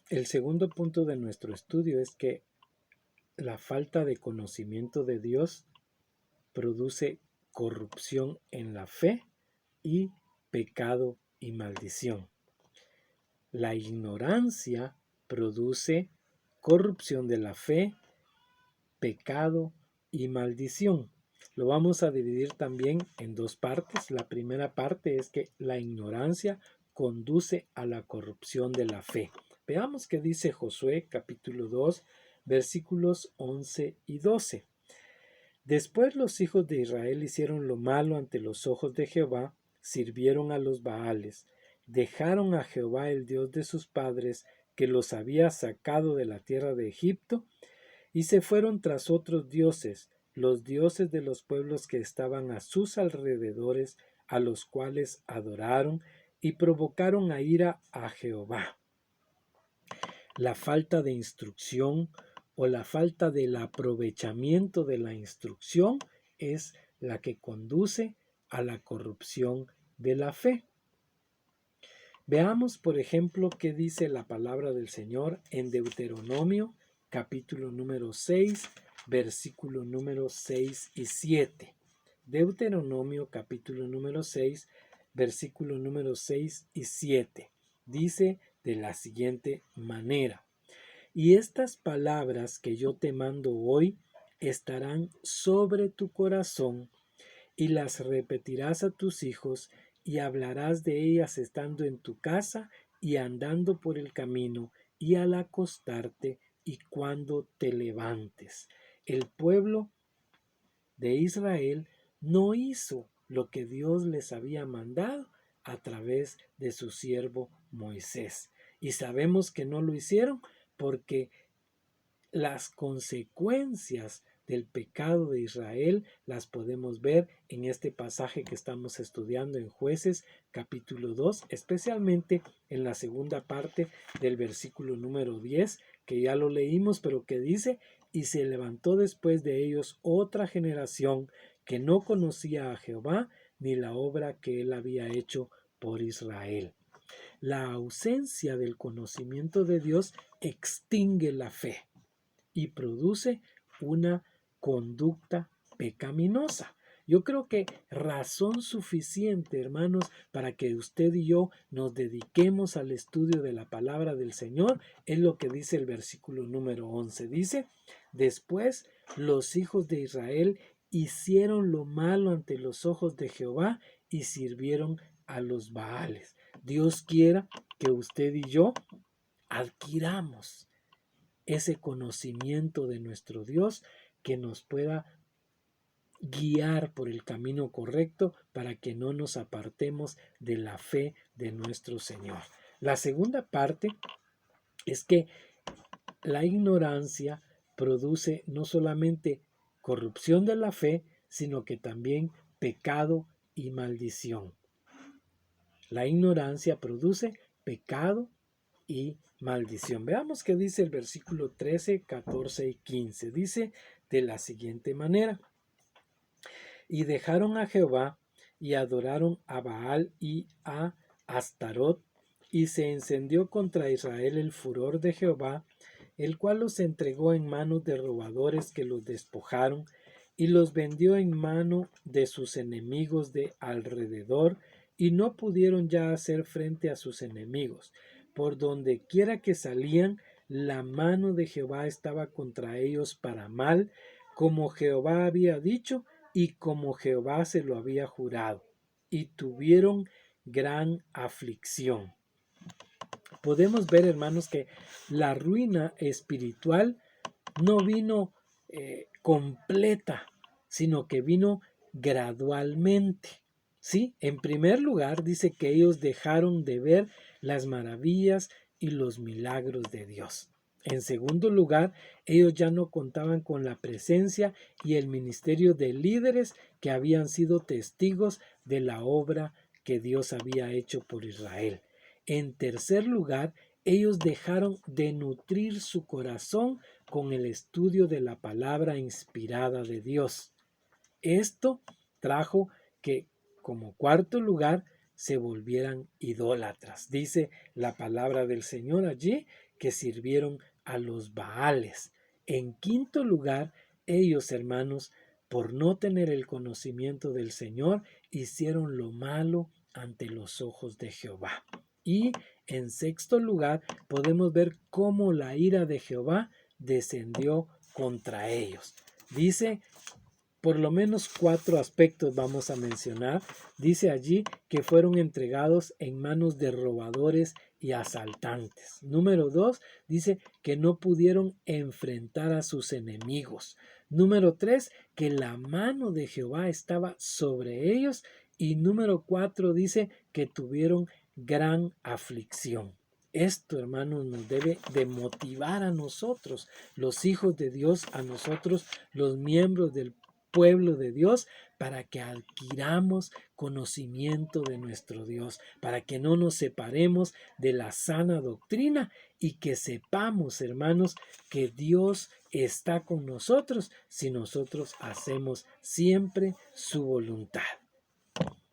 El segundo punto de nuestro estudio es que la falta de conocimiento de Dios produce corrupción en la fe y pecado y maldición. La ignorancia produce corrupción de la fe, pecado y maldición. Lo vamos a dividir también en dos partes. La primera parte es que la ignorancia conduce a la corrupción de la fe. Veamos qué dice Josué capítulo 2 versículos 11 y 12. Después los hijos de Israel hicieron lo malo ante los ojos de Jehová, sirvieron a los Baales, dejaron a Jehová el Dios de sus padres, que los había sacado de la tierra de Egipto, y se fueron tras otros dioses, los dioses de los pueblos que estaban a sus alrededores, a los cuales adoraron y provocaron a ira a Jehová. La falta de instrucción o la falta del aprovechamiento de la instrucción es la que conduce a la corrupción de la fe. Veamos, por ejemplo, qué dice la palabra del Señor en Deuteronomio, capítulo número 6, versículo número 6 y 7. Deuteronomio, capítulo número 6, versículo número 6 y 7. Dice de la siguiente manera: y estas palabras que yo te mando hoy estarán sobre tu corazón, y las repetirás a tus hijos, y hablarás de ellas estando en tu casa y andando por el camino, y al acostarte y cuando te levantes. El pueblo de Israel no hizo lo que Dios les había mandado a través de su siervo Moisés. Y sabemos que no lo hicieron porque las consecuencias del pecado de Israel las podemos ver en este pasaje que estamos estudiando en Jueces capítulo 2, especialmente en la segunda parte del versículo número 10, que ya lo leímos, pero que dice: y se levantó después de ellos otra generación que no conocía a Jehová ni la obra que él había hecho por Israel. La ausencia del conocimiento de Dios extingue la fe y produce una conducta pecaminosa. Yo creo que razón suficiente, hermanos, para que usted y yo nos dediquemos al estudio de la palabra del Señor es lo que dice el versículo número 11. Dice: después los hijos de Israel hicieron lo malo ante los ojos de Jehová y sirvieron a los Baales. Dios quiera que usted y yo adquiramos ese conocimiento de nuestro Dios que nos pueda guiar por el camino correcto para que no nos apartemos de la fe de nuestro Señor. La segunda parte es que la ignorancia produce no solamente corrupción de la fe, sino que también pecado y maldición. La ignorancia produce pecado y maldición. Veamos qué dice el versículo 13, 14 y 15. Dice de la siguiente manera: y dejaron a Jehová y adoraron a Baal y a Astarot, y se encendió contra Israel el furor de Jehová, el cual los entregó en manos de robadores que los despojaron, y los vendió en mano de sus enemigos de alrededor, y no pudieron ya hacer frente a sus enemigos. Por donde quiera que salían, la mano de Jehová estaba contra ellos para mal, como Jehová había dicho y como Jehová se lo había jurado, y tuvieron gran aflicción. Podemos ver, hermanos, que la ruina espiritual no vino completa, sino que vino gradualmente. ¿Sí? En primer lugar, dice que ellos dejaron de ver las maravillas y los milagros de Dios. En segundo lugar, ellos ya no contaban con la presencia y el ministerio de líderes que habían sido testigos de la obra que Dios había hecho por Israel. En tercer lugar, ellos dejaron de nutrir su corazón con el estudio de la palabra inspirada de Dios. Esto trajo que, como cuarto lugar, se volvieran idólatras. Dice la palabra del Señor allí que sirvieron a los Baales. En quinto lugar, ellos, hermanos, por no tener el conocimiento del Señor, hicieron lo malo ante los ojos de Jehová. Y en sexto lugar, podemos ver cómo la ira de Jehová descendió contra ellos. Dice, por lo menos 4 aspectos vamos a mencionar. Dice allí que fueron entregados en manos de robadores y asaltantes. Número 2, dice que no pudieron enfrentar a sus enemigos. Número 3, que la mano de Jehová estaba sobre ellos. Y número 4, dice que tuvieron gran aflicción. Esto, hermanos, nos debe de motivar a nosotros, los hijos de Dios, a nosotros, los miembros del pueblo de Dios, para que adquiramos conocimiento de nuestro Dios, para que no nos separemos de la sana doctrina y que sepamos, hermanos, que Dios está con nosotros si nosotros hacemos siempre su voluntad.